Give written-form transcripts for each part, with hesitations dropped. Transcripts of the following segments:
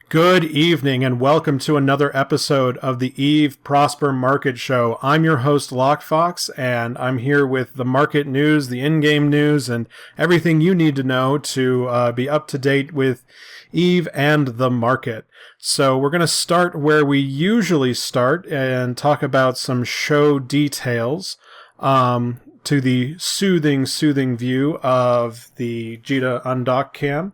Good evening and welcome to another episode of the Eve Prosper Market Show. I'm your host Lockefox and I'm here with the market news, the in-game news, and everything you need to know to be up to date with Eve and the market. So we're going to start where we usually start and talk about some show details to the soothing view of the Jita Undock Cam.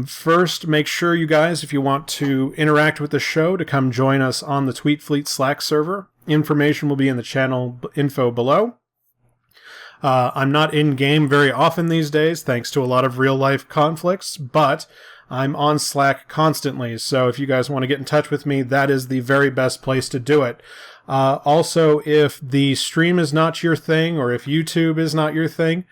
First, make sure you guys, if you want to interact with the show, to come join us on the Tweetfleet Slack server. Information will be in the channel info below. I'm not in-game very often these days, thanks to a lot of real-life conflicts, but I'm on Slack constantly, so if you guys want to get in touch with me, that is the very best place to do it. Also, if the stream is not your thing, or if YouTube is not your thing,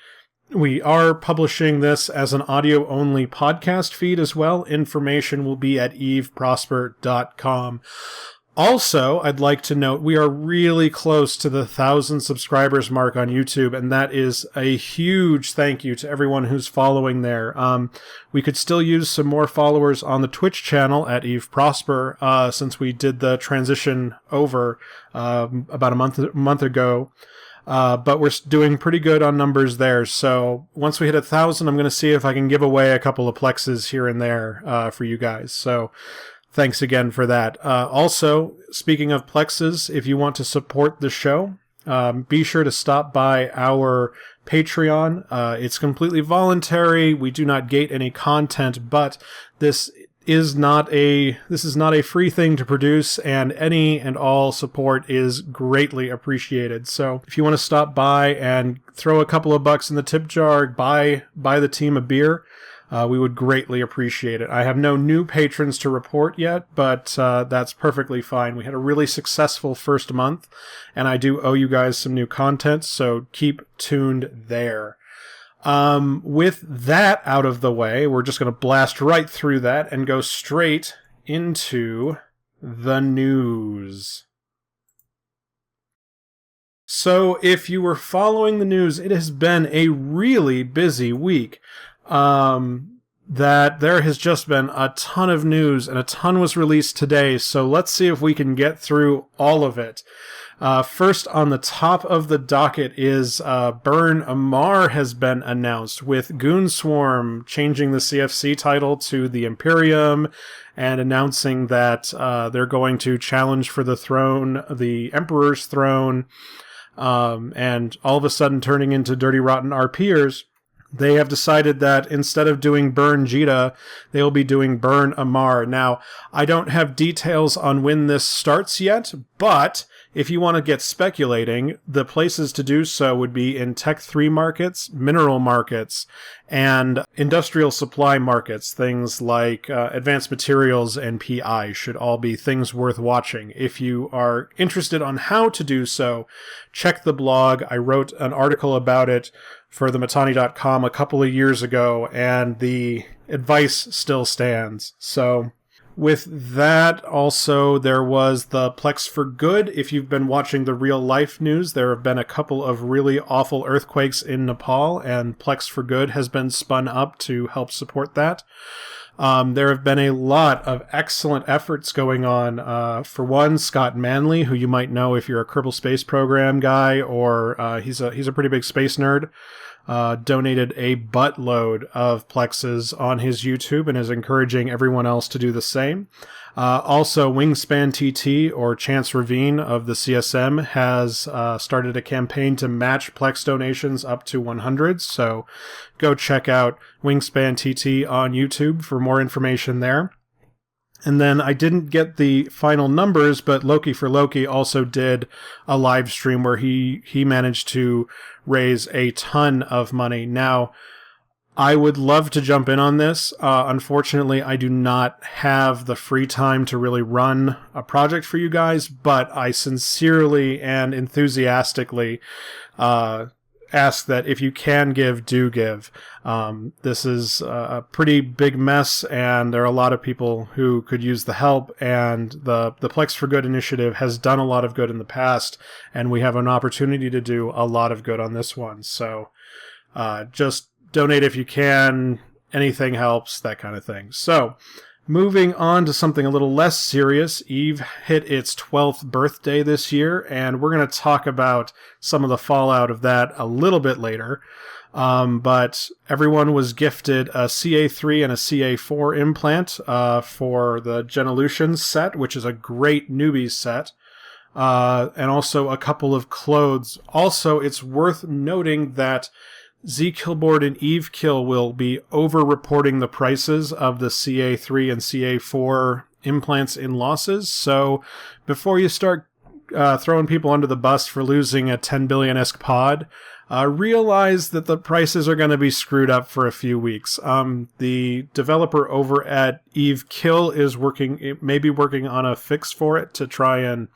we are publishing this as an audio-only podcast feed as well. Information will be at eveprosper.com. Also, I'd like to note we are really close to the 1,000 subscribers mark on YouTube, and that is a huge thank you to everyone who's following there. We could still use some more followers on the Twitch channel at Eve Prosper since we did the transition over about a month ago. But we're doing pretty good on numbers there. So once we hit 1,000, I'm going to see if I can give away a couple of Plexes here and there for you guys. So thanks again for that. Also, speaking of Plexes, if you want to support the show, be sure to stop by our Patreon. It's completely voluntary. We do not gate any content, but this is not a free thing to produce, and any and all support is greatly appreciated. So if you want to stop by and throw a couple of bucks in the tip jar, buy the team a beer, we would greatly appreciate it. I have no new patrons to report yet, but that's perfectly fine. We had a really successful first month, and I do owe you guys some new content, so keep tuned there. With that out of the way, we're just going to blast right through that and go straight into the news. So if you were following the news, it has been a really busy week. That there has just been a ton of news, and a ton was released today, so let's see if we can get through all of it. First on the top of the docket is Burn Amar has been announced, with Goonswarm changing the CFC title to the Imperium and announcing that they're going to challenge for the throne, the Emperor's throne, and all of a sudden turning into Dirty Rotten RPers. They have decided that instead of doing Burn Jita, they will be doing Burn Amar. Now, I don't have details on when this starts yet, but if you want to get speculating, the places to do so would be in Tech 3 markets, mineral markets, and industrial supply markets. Things like advanced materials and PI should all be things worth watching. If you are interested on how to do so, check the blog. I wrote an article about it for thematani.com a couple of years ago, and the advice still stands. So with that, also, there was the Plex for Good. If you've been watching the real life news, there have been a couple of really awful earthquakes in Nepal, and Plex for Good has been spun up to help support that. There have been a lot of excellent efforts going on. For one, Scott Manley, who you might know if you're a Kerbal Space Program guy, or he's a pretty big space nerd, donated a buttload of Plexes on his YouTube and is encouraging everyone else to do the same. Also, Wingspan TT, or Chance Ravine of the CSM, has started a campaign to match Plex donations up to 100, so go check out Wingspan TT on YouTube for more information there. And then I didn't get the final numbers, but Loki for Loki also did a live stream where he managed to raise a ton of money. Now, I would love to jump in on this. Unfortunately, I do not have the free time to really run a project for you guys, but I sincerely and enthusiastically ask that if you can give, do give. This is a pretty big mess, and there are a lot of people who could use the help, and the Plex for Good initiative has done a lot of good in the past, and we have an opportunity to do a lot of good on this one. So just donate if you can. anything helps, that kind of thing. So, moving on to something a little less serious, Eve hit its 12th birthday this year, and we're going to talk about some of the fallout of that a little bit later. But everyone was gifted a CA3 and a CA4 implant for the Genolution set, which is a great newbies set. And also a couple of clothes. Also, it's worth noting that ZKillboard and EveKill will be over-reporting the prices of the CA3 and CA4 implants in losses. So before you start throwing people under the bus for losing a 10 billion-esque pod, realize that the prices are going to be screwed up for a few weeks. The developer over at EveKill is maybe working on a fix for it to try and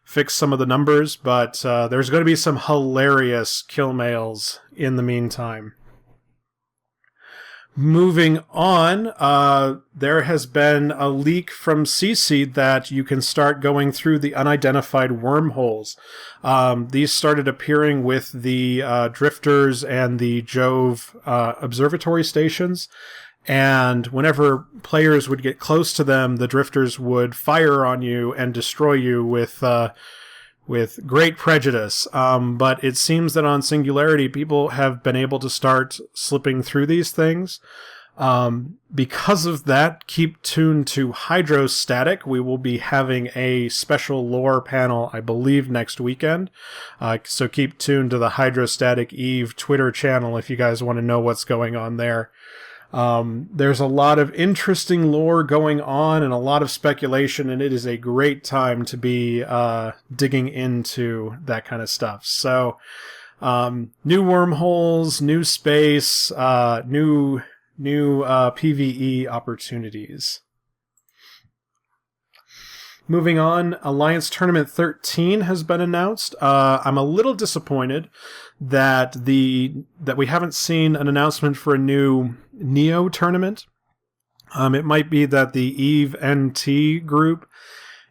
fix some of the numbers, but there's going to be some hilarious kill mails in the meantime. Moving on, there has been a leak from CC that you can start going through the unidentified wormholes. These started appearing with the drifters and the Jove observatory stations. And whenever players would get close to them, the drifters would fire on you and destroy you with great prejudice. But it seems that on Singularity, people have been able to start slipping through these things. Because of that, keep tuned to Hydrostatic. We will be having a special lore panel, I believe, next weekend. So keep tuned to the Hydrostatic Eve Twitter channel if you guys want to know what's going on there. There's a lot of interesting lore going on and a lot of speculation, and it is a great time to be digging into that kind of stuff. So, new wormholes, new space, new PvE opportunities. Moving on, Alliance Tournament 13 has been announced. I'm a little disappointed that we haven't seen an announcement for a new Neo tournament. It might be that the Eve NT group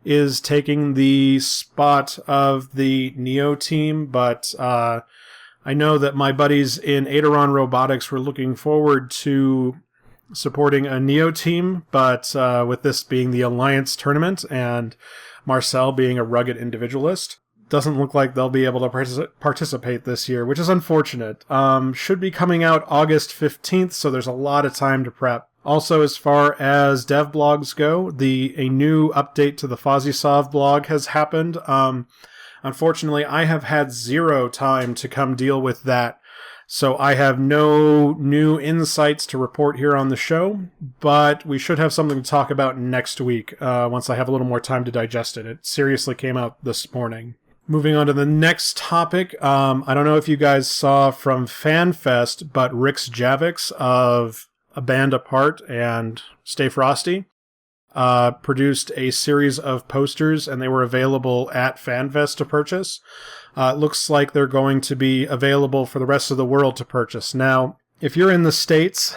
is taking the spot of the Neo team, but I know that my buddies in Aderon Robotics were looking forward to supporting a Neo team, but with this being the Alliance tournament and Marcel being a rugged individualist, doesn't look like they'll be able to participate this year, which is unfortunate. Should be coming out August 15th, so there's a lot of time to prep. Also, as far as dev blogs go, a new update to the FozzySov blog has happened. Unfortunately, I have had zero time to come deal with that, so I have no new insights to report here on the show, but we should have something to talk about next week, once I have a little more time to digest it. It seriously came out this morning. Moving on to the next topic, I don't know if you guys saw from FanFest, but Rix Javix of A Band Apart and Stay Frosty produced a series of posters, and they were available at FanFest to purchase. It looks like they're going to be available for the rest of the world to purchase. Now, if you're in the States,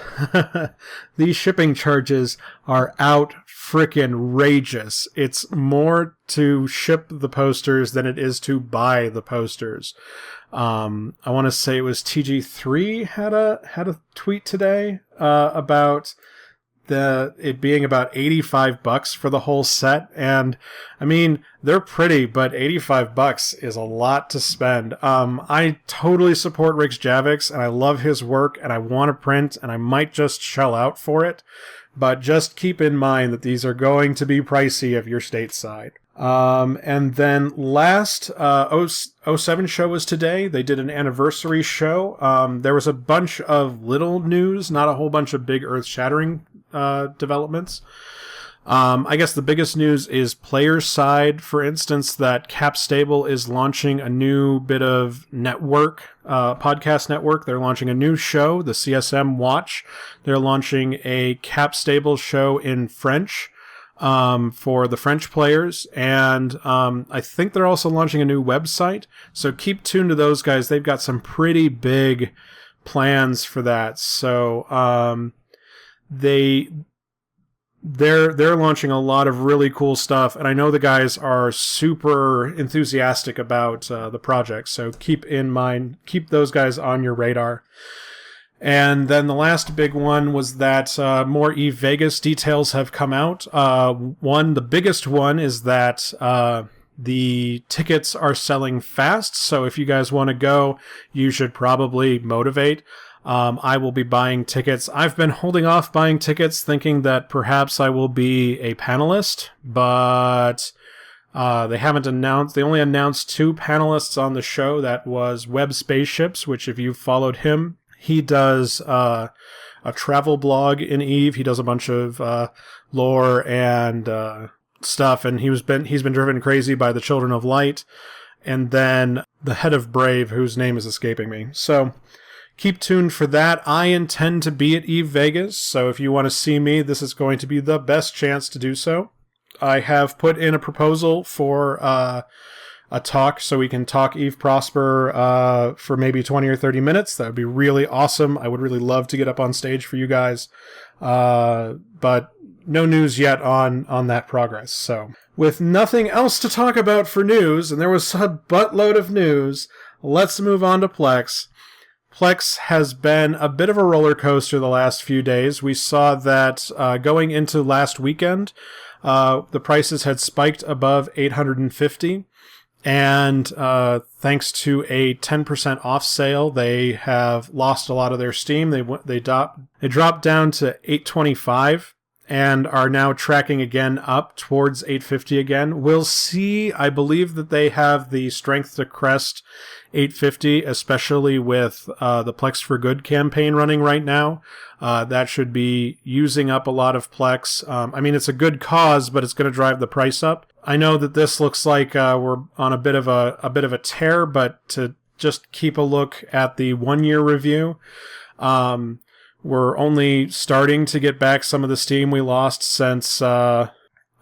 these shipping charges are frickin' It's more to ship the posters than it is to buy the posters. I want to say it was TG3 had a tweet today about it being about $85 for the whole set, and I mean, they're pretty, but $85 is a lot to spend. I totally support Rix Javix, and I love his work, and I want to print, and I might just shell out for it, but just keep in mind that these are going to be pricey if you're stateside. And then last, 07 show was today. They did an anniversary show. There was a bunch of little news, not a whole bunch of big earth-shattering developments. I guess the biggest news is players' side, for instance, that Capstable is launching a new bit of network, podcast network. They're launching a new show, the CSM Watch. They're launching a Capstable show in French for the French players, and I think they're also launching a new website. So keep tuned to those guys. They've got some pretty big plans for that. So they're launching a lot of really cool stuff, and I know the guys are super enthusiastic about the project, so keep those guys on your radar. And then the last big one was that more Eve Vegas details have come out. The biggest one is that the tickets are selling fast. So if you guys want to go, you should probably motivate. I will be buying tickets. I've been holding off buying tickets, thinking that perhaps I will be a panelist, but they haven't announced. They only announced 2 panelists on the show. That was Web Spaceships, which if you followed him, he does a travel blog in Eve. He does a bunch of lore and stuff, and he's been driven crazy by the Children of Light. And then the head of Brave, whose name is escaping me. So keep tuned for that. I intend to be at Eve Vegas, so if you want to see me, this is going to be the best chance to do so. I have put in a proposal for a talk so we can talk Eve Prosper for maybe 20 or 30 minutes. That would be really awesome. I would really love to get up on stage for you guys. But no news yet on that progress. So with nothing else to talk about for news, and there was a buttload of news, let's move on to Plex. Plex has been a bit of a roller coaster the last few days. We saw that going into last weekend, the prices had spiked above 850. And thanks to a 10% off sale, they have lost a lot of their steam. They dropped down to 825 and are now tracking again up towards 850 again. We'll see. I believe that they have the strength to crest 850, especially with the Plex for Good campaign running right now. That should be using up a lot of Plex. I mean, it's a good cause, but it's going to drive the price up. I know that this looks like we're on a bit of a tear, but to just keep a look at the 1-year review, we're only starting to get back some of the steam we lost since big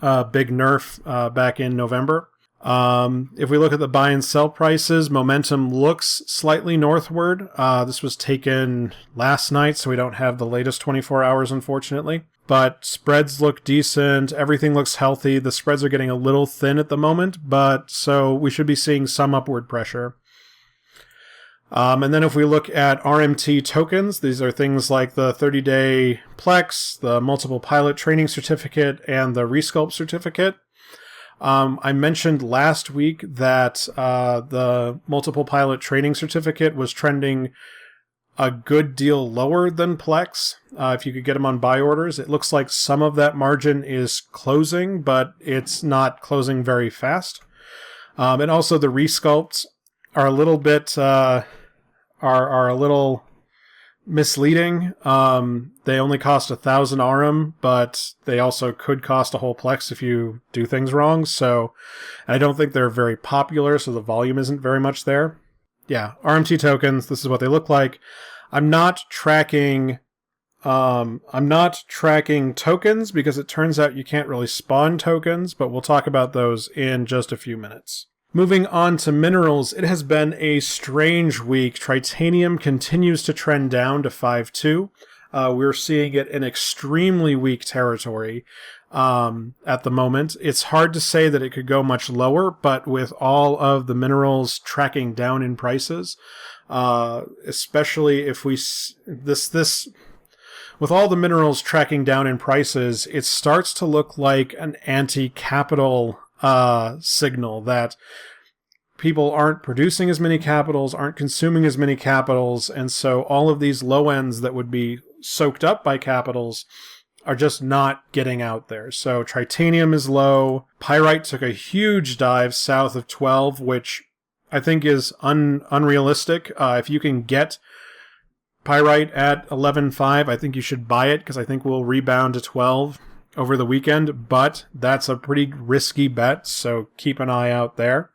nerf back in November. If we look at the buy and sell prices, momentum looks slightly northward. This was taken last night, so we don't have the latest 24 hours, unfortunately. But spreads look decent. Everything looks healthy. The spreads are getting a little thin at the moment, but so we should be seeing some upward pressure. And then if we look at RMT tokens, these are things like the 30-day Plex, the multiple pilot training certificate, and the Resculpt certificate. I mentioned last week that the multiple pilot training certificate was trending a good deal lower than Plex. If you could get them on buy orders, it looks like some of that margin is closing, but it's not closing very fast. And also the Resculpts are a little bit are a little misleading. They only cost 1,000 RM, but they also could cost a whole Plex if you do things wrong. So I don't think they're very popular, so the volume isn't very much there. Yeah, RMT tokens, this is what they look like. I'm not tracking tokens because it turns out you can't really spawn tokens, but we'll talk about those in just a few minutes. Moving on to minerals, it has been a strange week. Titanium continues to trend down to 5.2. We're seeing it in extremely weak territory at the moment. It's hard to say that it could go much lower, but with all of the minerals tracking down in prices, especially if with all the minerals tracking down in prices, it starts to look like an anti-capital signal that people aren't producing as many capitals, aren't consuming as many capitals, and so all of these low ends that would be soaked up by capitals are just not getting out there. So titanium is low. Pyrite took a huge dive south of 12, which I think is unrealistic. If you can get pyrite at 11.5, I think you should buy it because I think we'll rebound to 12 over the weekend, but that's a pretty risky bet, so keep an eye out there.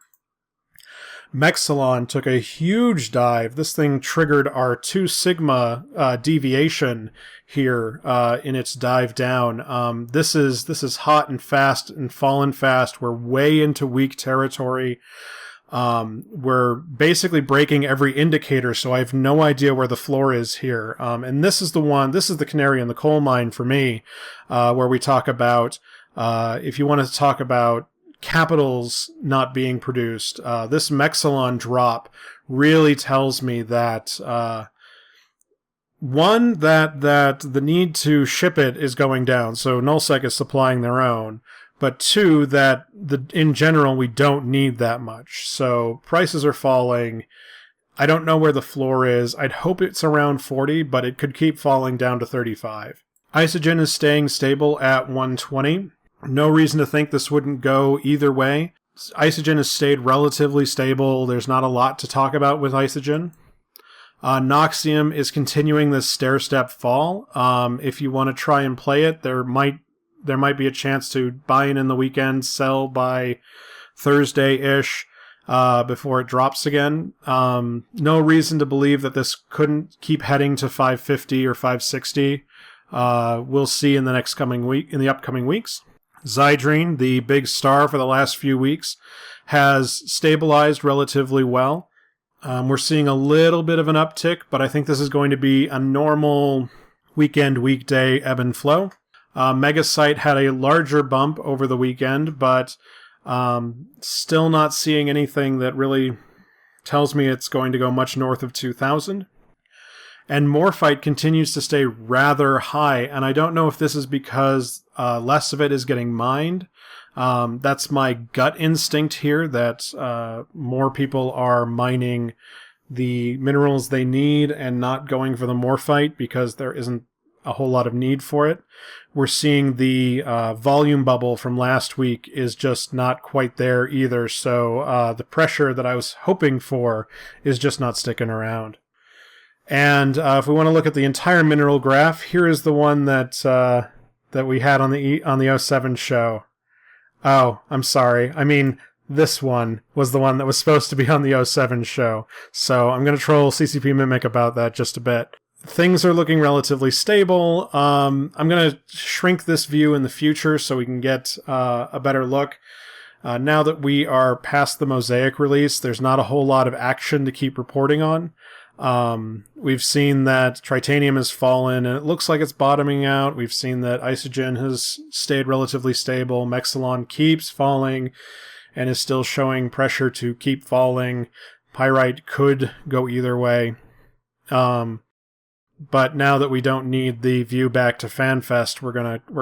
Mexelon took a huge dive. This thing triggered our 2 sigma deviation here in its dive down. This is hot and fast and falling fast. We're way into weak territory. We're basically breaking every indicator, so I have no idea where the floor is here. And this is the canary in the coal mine for me, where we talk about, if you want to talk about capitals not being produced, this Mexelon drop really tells me that One, that the need to ship it is going down, so nullsec is supplying their own. But two, that in general we don't need that much. So prices are falling. I don't know where the floor is. I'd hope it's around 40, but it could keep falling down to 35. Isogen is staying stable at 120. No reason to think this wouldn't go either way. Isogen has stayed relatively stable. There's not a lot to talk about with Isogen. Noxium is continuing this stair-step fall. If you want to try and play it, there might be a chance to buy in the weekend, sell by Thursday-ish before it drops again. No reason to believe that this couldn't keep heading to 550 or 560. We'll see in the upcoming weeks. Zydrine, the big star for the last few weeks, has stabilized relatively well. We're seeing a little bit of an uptick, but I think this is going to be a normal weekday ebb and flow. Megasite had a larger bump over the weekend, but still not seeing anything that really tells me it's going to go much north of 2,000. And Morphite continues to stay rather high, and I don't know if this is because less of it is getting mined. That's my gut instinct here, that more people are mining the minerals they need and not going for the Morphite because there isn't a whole lot of need for it. We're seeing the volume bubble from last week is just not quite there either, so the pressure that I was hoping for is just not sticking around. And if we want to look at the entire mineral graph, here is the one that we had on the 07 show. Oh, I'm sorry. I mean, this one was the one that was supposed to be on the 07 show. So I'm going to troll CCP Mimic about that just a bit. Things are looking relatively stable. I'm going to shrink this view in the future so we can get a better look. Now that we are past the Mosaic release, there's not a whole lot of action to keep reporting on. We've seen that Tritanium has fallen and it looks like it's bottoming out. We've seen that Isogen has stayed relatively stable. Mexilon keeps falling and is still showing pressure to keep falling. Pyrite could go either way. But now that we don't need the view back to FanFest, we're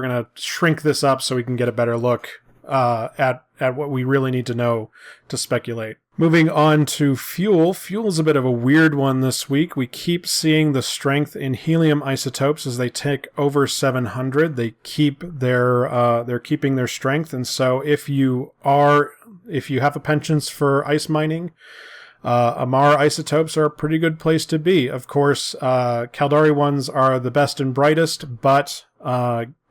gonna shrink this up so we can get a better look at what we really need to know to speculate. Moving on to fuel. Fuel is a bit of a weird one this week. We keep seeing the strength in helium isotopes as they tick over 700. They're keeping their strength, and so if you have a penchant for ice mining, Amar isotopes are a pretty good place to be. Of course, Caldari ones are the best and brightest, but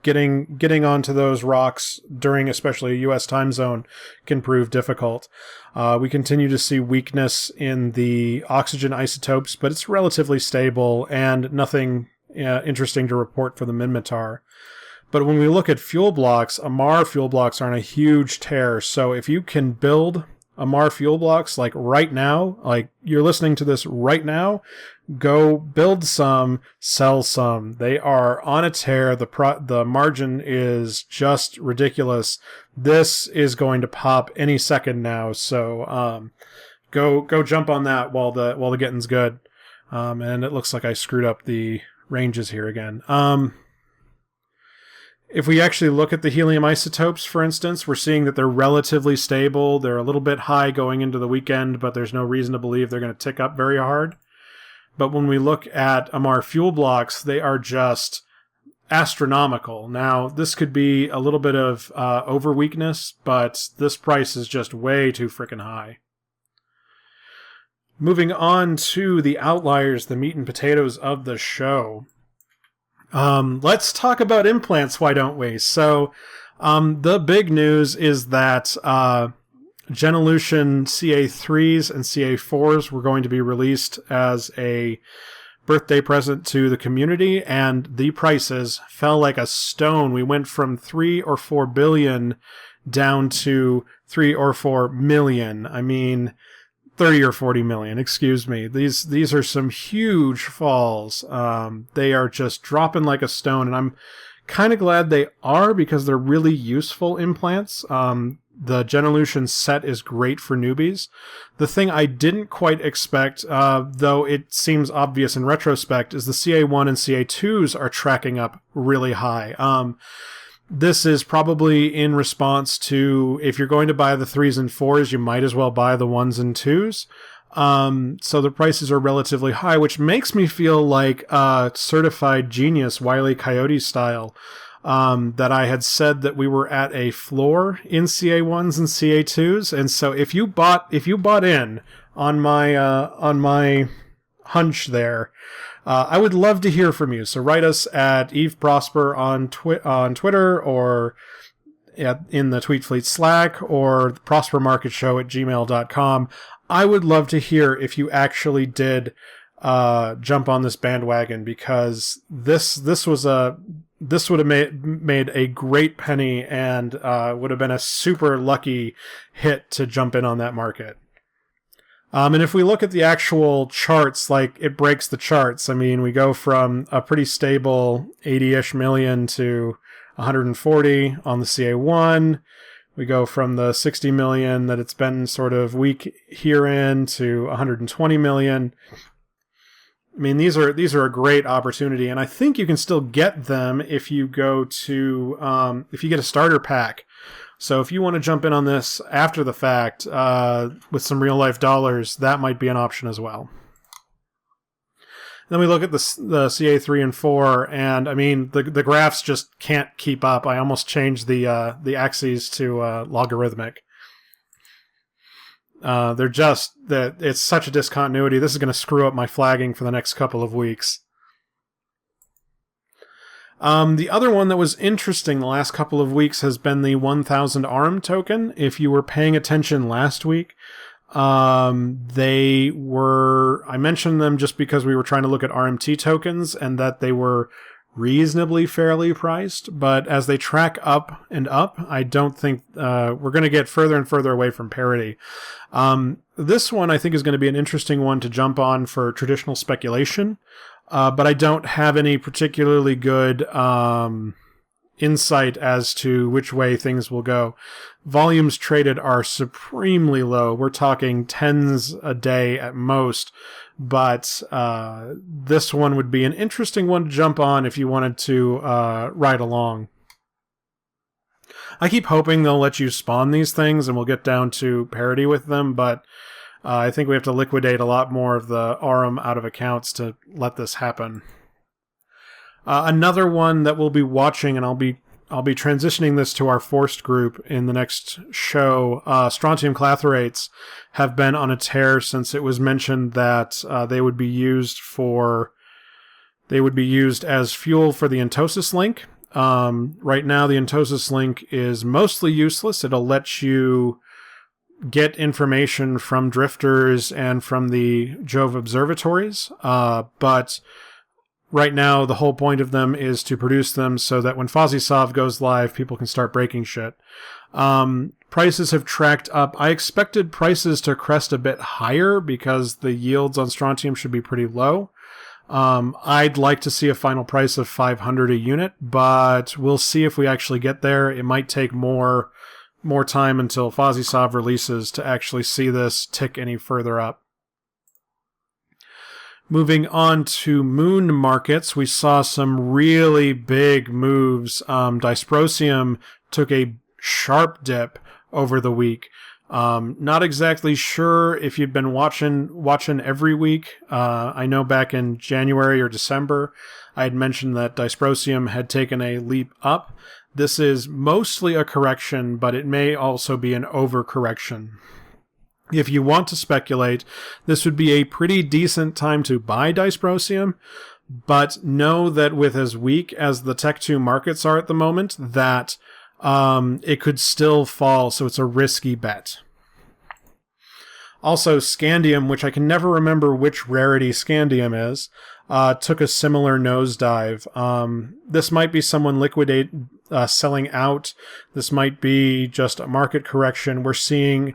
getting onto those rocks during especially a U.S. time zone can prove difficult. We continue to see weakness in the oxygen isotopes, but it's relatively stable and nothing interesting to report for the Minmatar. But when we look at fuel blocks, Amar fuel blocks are on a huge tear. So if you can build Amar fuel blocks like right now, like you're listening to this right now, go build some, sell some. They are on a tear. The margin is just ridiculous. This is going to pop any second now. So go jump on that while the getting's good. And it looks like I screwed up the ranges here again. If we actually look at the helium isotopes, for instance, we're seeing that they're relatively stable. They're a little bit high going into the weekend, but there's no reason to believe they're going to tick up very hard. But when we look at Amar fuel blocks, they are just astronomical. Now, this could be a little bit of over weakness, but this price is just way too freaking high. Moving on to the outliers, the meat and potatoes of the show. Let's talk about implants, why don't we? So, the big news is that Genolution CA3s and CA4s were going to be released as a birthday present to the community, and the prices fell like a stone. We went from 3 or 4 billion down to 3 or 4 million. I mean, 30 or 40 million, excuse me. These are some huge falls. They are just dropping like a stone, and I'm kind of glad they are because they're really useful implants. the Genolution set is great for newbies. The thing I didn't quite expect, though it seems obvious in retrospect, is the CA1 and CA2s are tracking up really high. This is probably in response to, if you're going to buy the 3s and 4s, you might as well buy the 1s and 2s. So the prices are relatively high, which makes me feel like certified genius, Wile E. Coyote style, that I had said that we were at a floor in CA1s and CA2s. And so if you bought in on my hunch there, I would love to hear from you. So write us at Eve Prosper on Twitter, or in the Tweetfleet Slack, or the prospermarketshow@gmail.com. I would love to hear if you actually did jump on this bandwagon, because this would have made a great penny, and would have been a super lucky hit to jump in on that market. And if we look at the actual charts, like, it breaks the charts. I mean, we go from a pretty stable 80-ish million to 140 on the CA1. We go from the 60 million that it's been sort of weak herein to 120 million. I mean, these are a great opportunity, and I think you can still get them if you go to if you get a starter pack. So if you want to jump in on this after the fact with some real life dollars, that might be an option as well. Then we look at the CA3 and 4, and I mean the graphs just can't keep up. I almost changed the axes to logarithmic. It's such a discontinuity. This is going to screw up my flagging for the next couple of weeks. The other one that was interesting the last couple of weeks has been the 1000 ARM token. If you were paying attention last week, I mentioned them just because we were trying to look at RMT tokens and that they were reasonably fairly priced, but as they track up and up, I don't think we're going to get further and further away from parity. This one I think is going to be an interesting one to jump on for traditional speculation, but I don't have any particularly good insight as to which way things will go. Volumes traded are supremely low. We're talking tens a day at most, but this one would be an interesting one to jump on if you wanted to ride along. I keep hoping they'll let you spawn these things and we'll get down to parity with them, but I think we have to liquidate a lot more of the ARM out of accounts to let this happen. Another one that we'll be watching, and I'll be transitioning this to our forced group in the next show. Strontium clathrates have been on a tear since it was mentioned that they would be used as fuel for the Entosis link. Right now, the Entosis link is mostly useless. It'll let you get information from drifters and from the Jove observatories, but right now the whole point of them is to produce them so that when FozzieSov goes live, people can start breaking shit. Prices have tracked up. I expected prices to crest a bit higher because the yields on Strontium should be pretty low. I'd like to see a final price of 500 a unit, but we'll see if we actually get there. It might take more time until FozzieSov releases to actually see this tick any further up. Moving on to moon markets, we saw some really big moves. Dysprosium took a sharp dip over the week. Not exactly sure if you've been watching every week. I know back in January or December, I had mentioned that Dysprosium had taken a leap up. This is mostly a correction, but it may also be an overcorrection. If you want to speculate, this would be a pretty decent time to buy Dysprosium, but know that with as weak as the Tech 2 markets are at the moment, that it could still fall, so it's a risky bet. Also, Scandium, which I can never remember which rarity Scandium is, took a similar nosedive. This might be someone selling out. This might be just a market correction. We're seeing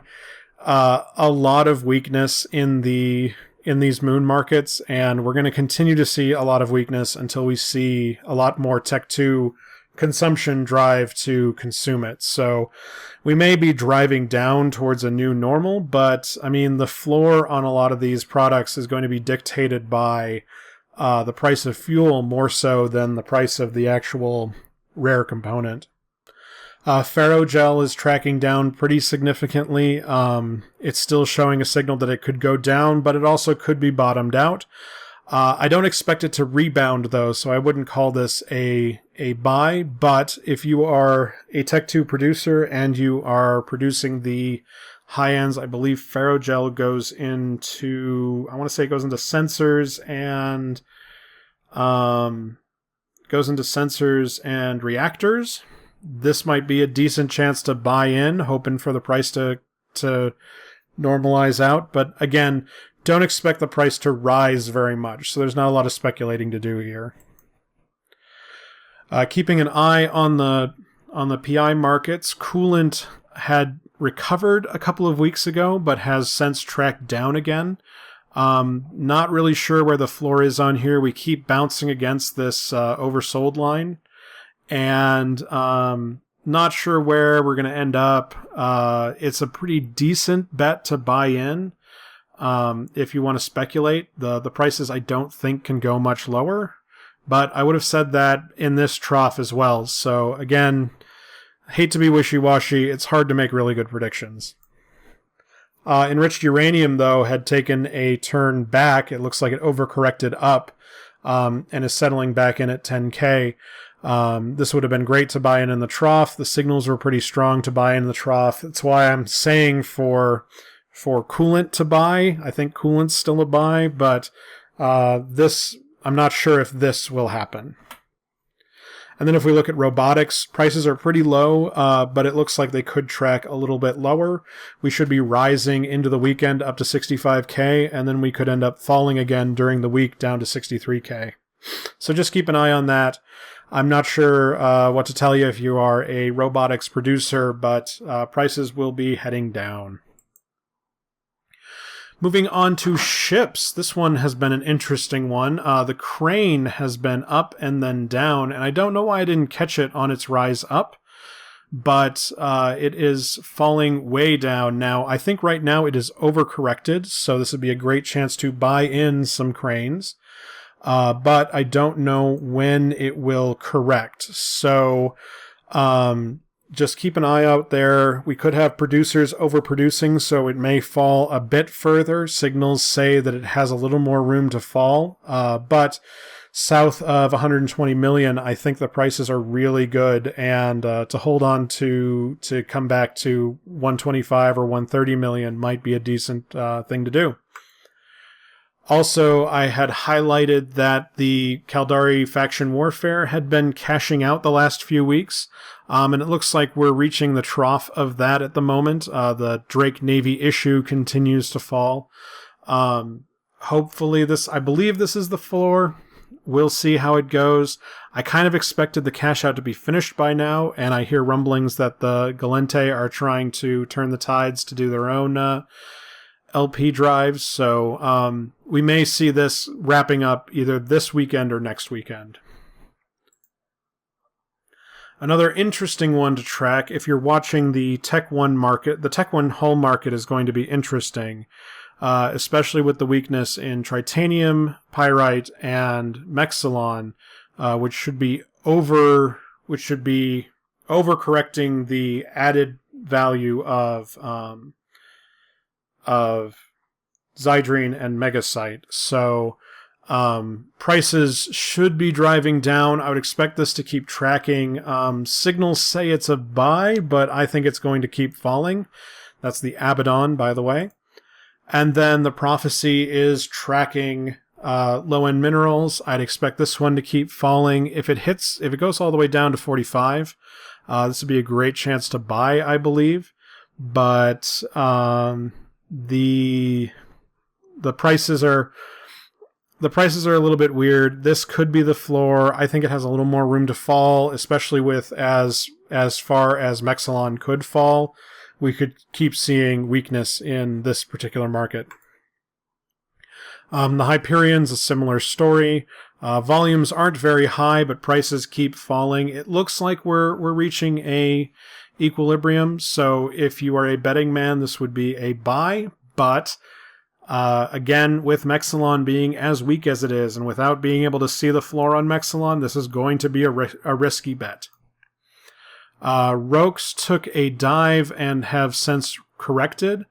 a lot of weakness in these moon markets, and we're going to continue to see a lot of weakness until we see a lot more Tech 2 consumption drive to consume it. So we may be driving down towards a new normal, but I mean, the floor on a lot of these products is going to be dictated by the price of fuel more so than the price of the actual rare component. Pharaoh Gel is tracking down pretty significantly. It's still showing a signal that it could go down, but it also could be bottomed out. I don't expect it to rebound, though, so I wouldn't call this a buy. But if you are a Tech 2 producer and you are producing the high ends, I believe Pharaoh Gel goes into, I want to say it goes into sensors and reactors. This might be a decent chance to buy in, hoping for the price to normalize out. But again, don't expect the price to rise very much, so there's not a lot of speculating to do here. Keeping an eye on the PI markets, Coolant had recovered a couple of weeks ago, but has since tracked down again. Not really sure where the floor is on here. We keep bouncing against this oversold line, and not sure where we're going to end up. It's a pretty decent bet to buy in. If you want to speculate, the prices I don't think can go much lower, but I would have said that in this trough as well. So again, hate to be wishy-washy. It's hard to make really good predictions. Enriched uranium, though, had taken a turn back. It looks like it overcorrected up and is settling back in at 10K. This would have been great to buy in the trough. The signals were pretty strong to buy in the trough. That's why I'm saying for Coolant to buy. I think Coolant's still a buy, but this, I'm not sure if this will happen. And then if we look at robotics, prices are pretty low, but it looks like they could track a little bit lower. We should be rising into the weekend up to 65K, and then we could end up falling again during the week down to 63K. So just keep an eye on that. I'm not sure what to tell you if you are a robotics producer, but prices will be heading down. Moving on to ships. This one has been an interesting one. The crane has been up and then down, and I don't know why I didn't catch it on its rise up, but it is falling way down now. I think right now it is overcorrected, so this would be a great chance to buy in some cranes, but I don't know when it will correct. So just keep an eye out there. We could have producers overproducing, so it may fall a bit further. Signals say that it has a little more room to fall, but south of 120 million, I think the prices are really good, and to hold on to come back to 125 or 130 million might be a decent thing to do. Also, I had highlighted that the Caldari faction warfare had been cashing out the last few weeks, and it looks like we're reaching the trough of that at the moment. The Drake Navy issue continues to fall. Hopefully I believe this is the floor. We'll see how it goes. I kind of expected the cash out to be finished by now, and I hear rumblings that the Galente are trying to turn the tides to do their own LP drives, so we may see this wrapping up either this weekend or next weekend. Another interesting one to track, if you're watching the Tech 1 market, the Tech 1 hull market is going to be interesting, especially with the weakness in titanium, pyrite, and mexilon, which should be overcorrecting the added value of Zydrine and Megasite. So prices should be driving down. I would expect this to keep tracking. Signals say it's a buy, but I think it's going to keep falling. That's the Abaddon, by the way. And then the Prophecy is tracking low-end minerals. I'd expect this one to keep falling. If it goes all the way down to 45, this would be a great chance to buy, I believe. But the prices are a little bit weird. This could be the floor. I think it has a little more room to fall, especially with as far as Mexilon could fall. We could keep seeing weakness in this particular market. The Hyperion's a similar story. Volumes aren't very high, but prices keep falling. It looks like we're reaching a equilibrium. So if you are a betting man, this would be a buy. But again, with Mexilon being as weak as it is, and without being able to see the floor on Mexilon, this is going to be a risky bet. Rox took a dive and have since corrected.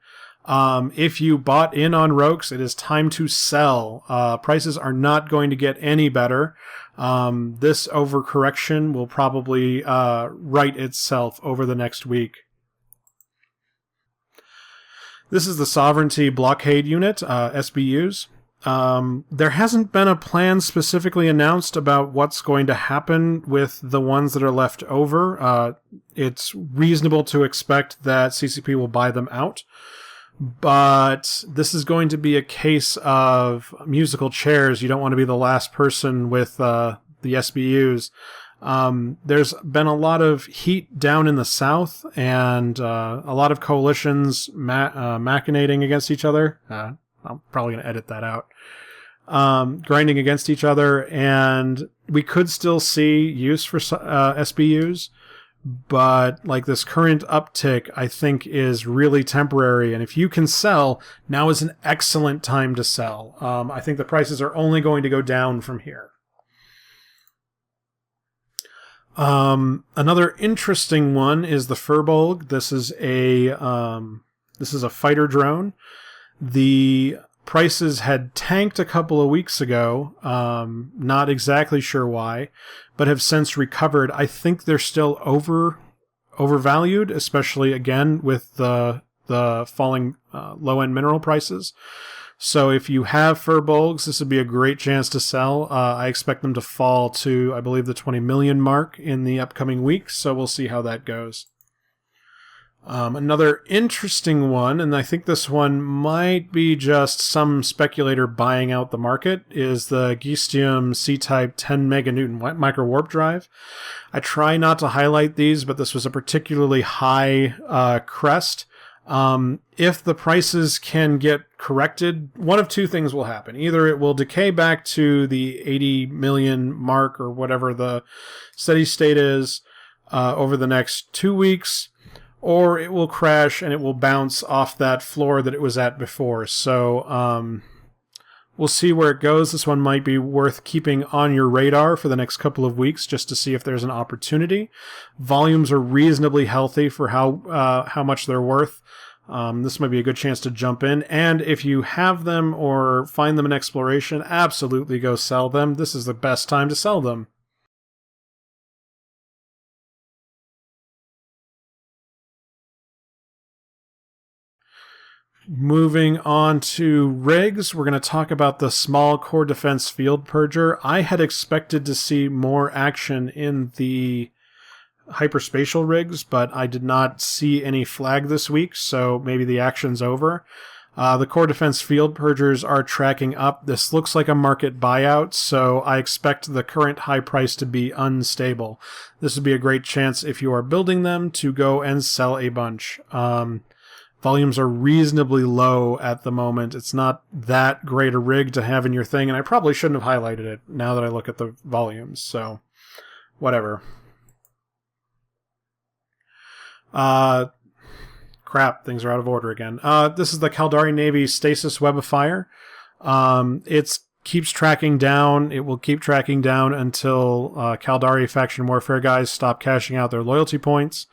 If you bought in on Rox, it is time to sell. Prices are not going to get any better. This overcorrection will probably right itself over the next week. This is the Sovereignty Blockade Unit, SBUs. There hasn't been a plan specifically announced about what's going to happen with the ones that are left over. It's reasonable to expect that CCP will buy them out. But this is going to be a case of musical chairs. You don't want to be the last person with the SBUs. There's been a lot of heat down in the south, and a lot of coalitions machinating against each other. I'm probably going to edit that out. Grinding against each other, and we could still see use for SBUs. But like this current uptick, I think is really temporary. And if you can sell, now is an excellent time to sell. I think the prices are only going to go down from here. Another interesting one is the Firbolg. This is a fighter drone. The prices had tanked a couple of weeks ago. Not exactly sure why, but have since recovered. I think they're still overvalued, especially again with the falling low-end mineral prices. So if you have Firbolgs, this would be a great chance to sell. I expect them to fall to, I believe, the 20 million mark in the upcoming weeks, so we'll see how that goes. Another interesting one, and I think this one might be just some speculator buying out the market, is the Geese DMC C-type 10 meganewton micro warp drive. I try not to highlight these, but this was a particularly high crest. If the prices can get corrected, one of two things will happen. Either it will decay back to the 80 million mark or whatever the steady state is over the next 2 weeks, or it will crash and it will bounce off that floor that it was at before. So we'll see where it goes. This one might be worth keeping on your radar for the next couple of weeks just to see if there's an opportunity. Volumes are reasonably healthy for how much they're worth. This might be a good chance to jump in. And if you have them or find them in exploration, absolutely go sell them. This is the best time to sell them. Moving on to rigs, we're going to talk about the small core defense field purger. I had expected to see more action in the hyperspatial rigs, but I did not see any flag this week, so maybe the action's over. The core defense field purgers are tracking up. This looks like a market buyout, so I expect the current high price to be unstable. This would be a great chance if you are building them to go and sell a bunch. Volumes are reasonably low at the moment. It's not that great a rig to have in your thing, and I probably shouldn't have highlighted it now that I look at the volumes, so whatever. Crap, things are out of order again. This is the Caldari Navy Stasis Web of Fire. It keeps tracking down. It will keep tracking down until Caldari faction warfare guys stop cashing out their loyalty points.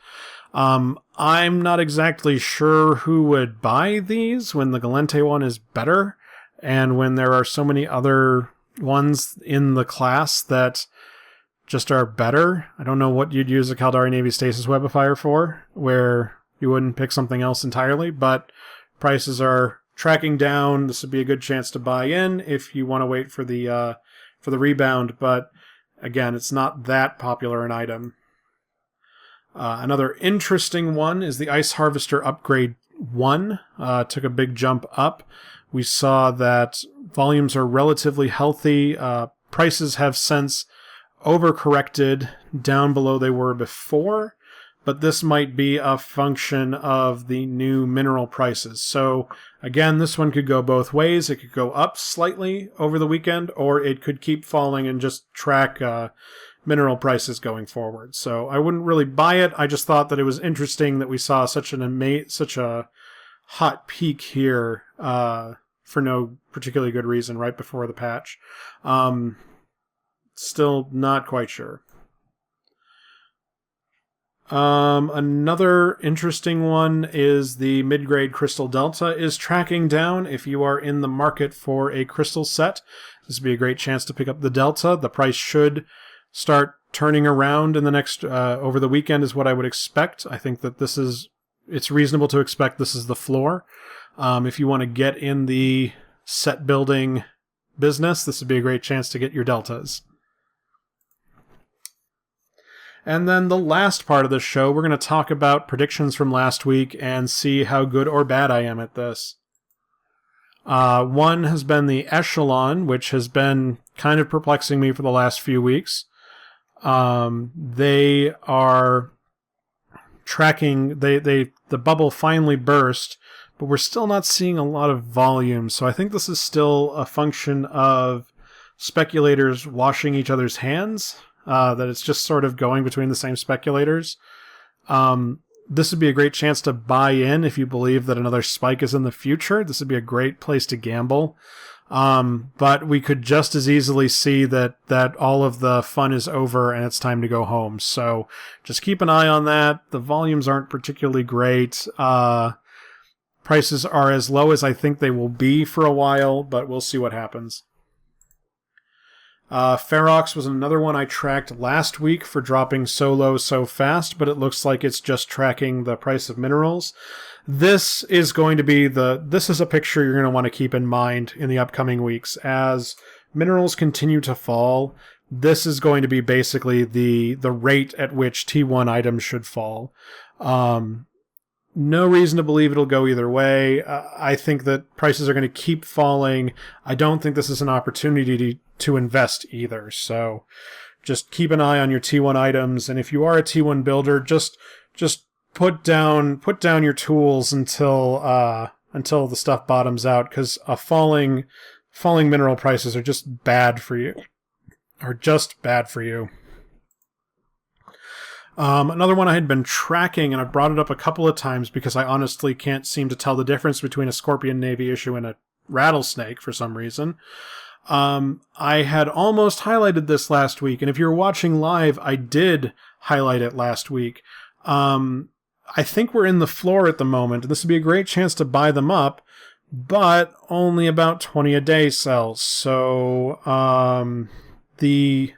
I'm not exactly sure who would buy these when the Galente one is better, and when there are so many other ones in the class that just are better. I don't know what you'd use a Caldari Navy Stasis Web of Fire for, where you wouldn't pick something else entirely, but prices are tracking down. This would be a good chance to buy in if you want to wait for the rebound, but again, it's not that popular an item. Another interesting one is the Ice Harvester Upgrade 1. Took a big jump up. We saw that volumes are relatively healthy. Prices have since overcorrected down below they were before, but this might be a function of the new mineral prices. So again, this one could go both ways. It could go up slightly over the weekend, or it could keep falling and just track mineral prices going forward. So I wouldn't really buy it. I just thought that it was interesting that we saw such a hot peak here for no particularly good reason right before the patch. Still not quite sure. Another interesting one is the mid-grade Crystal Delta is tracking down. If you are in the market for a crystal set, this would be a great chance to pick up the Delta. The price should start turning around in the next, over the weekend is what I would expect. I think that it's reasonable to expect this is the floor. If you want to get in the set building business, this would be a great chance to get your Deltas. And then the last part of the show, we're going to talk about predictions from last week and see how good or bad I am at this. One has been the Echelon, which has been kind of perplexing me for the last few weeks. They are tracking, the bubble finally burst, but we're still not seeing a lot of volume. So I think this is still a function of speculators washing each other's hands. That it's just sort of going between the same speculators. This would be a great chance to buy in if you believe that another spike is in the future. This would be a great place to gamble. But we could just as easily see that all of the fun is over and it's time to go home. So just keep an eye on that. The volumes aren't particularly great. Prices are as low as I think they will be for a while, but we'll see what happens. Ferox was another one I tracked last week for dropping so low so fast, but it looks like it's just tracking the price of minerals. This is going to be this is a picture you're going to want to keep in mind in the upcoming weeks. As minerals continue to fall, this is going to be basically the rate at which T1 items should fall. No reason to believe it'll go either way. I think that prices are going to keep falling. I don't think this is an opportunity to invest either. So just keep an eye on your T1 items. And if you are a T1 builder, just put down your tools until the stuff bottoms out, because falling mineral prices are just bad for you. Another one I had been tracking, and I've brought it up a couple of times because I honestly can't seem to tell the difference between a Scorpion Navy issue and a Rattlesnake for some reason. I had almost highlighted this last week, and if you're watching live, I did highlight it last week. I think we're in the floor at the moment, and this would be a great chance to buy them up, but only about 20 a day sells. So, the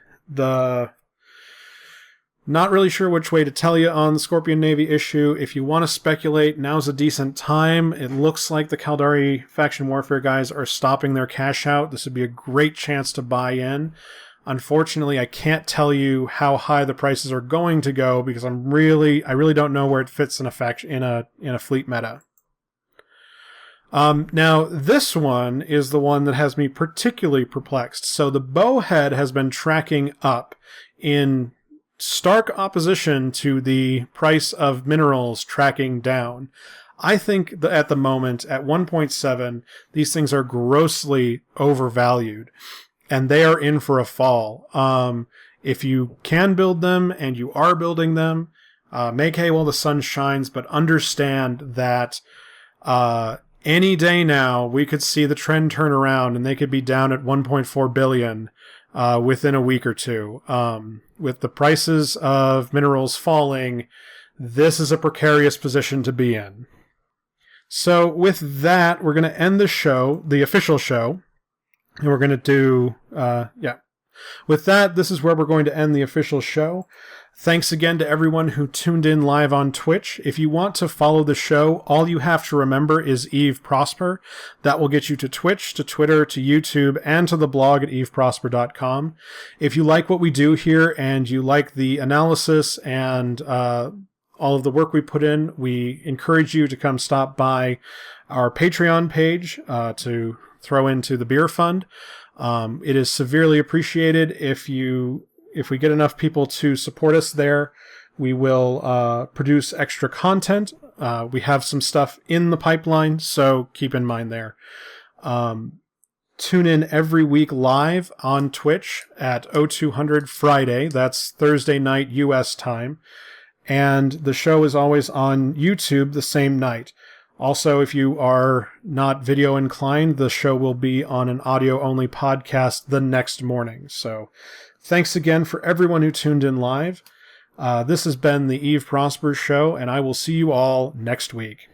not really sure which way to tell you on the Scorpion Navy issue. If you want to speculate, now's a decent time. It looks like the Caldari faction warfare guys are stopping their cash out. This would be a great chance to buy in. Unfortunately, I can't tell you how high the prices are going to go because I really don't know where it fits in a fleet meta. Now, this one is the one that has me particularly perplexed. So the Bowhead has been tracking up in stark opposition to the price of minerals tracking down. I think that at the moment, at 1.7, these things are grossly overvalued, and they are in for a fall. If you can build them, and you are building them, make hay while the sun shines, but understand that any day now, we could see the trend turn around, and they could be down at 1.4 billion within a week or two. With the prices of minerals falling, this is a precarious position to be in. So with that, we're going to end the show, the official show, and we're going to do, With that, this is where we're going to end the official show. Thanks again to everyone who tuned in live on Twitch. If you want to follow the show, all you have to remember is Eve Prosper. That will get you to Twitch, to Twitter, to YouTube, and to the blog at eveprosper.com. If you like what we do here and you like the analysis and all of the work we put in, we encourage you to come stop by our Patreon page to throw into the beer fund. It is severely appreciated if we get enough people to support us there. We will produce extra content. We have some stuff in the pipeline, so keep in mind there. Tune in every week live on Twitch at 0200 Friday. That's Thursday night U.S. time. And the show is always on YouTube the same night. Also, if you are not video inclined, the show will be on an audio-only podcast the next morning. So thanks again for everyone who tuned in live. This has been the Eve Prosper Show, and I will see you all next week.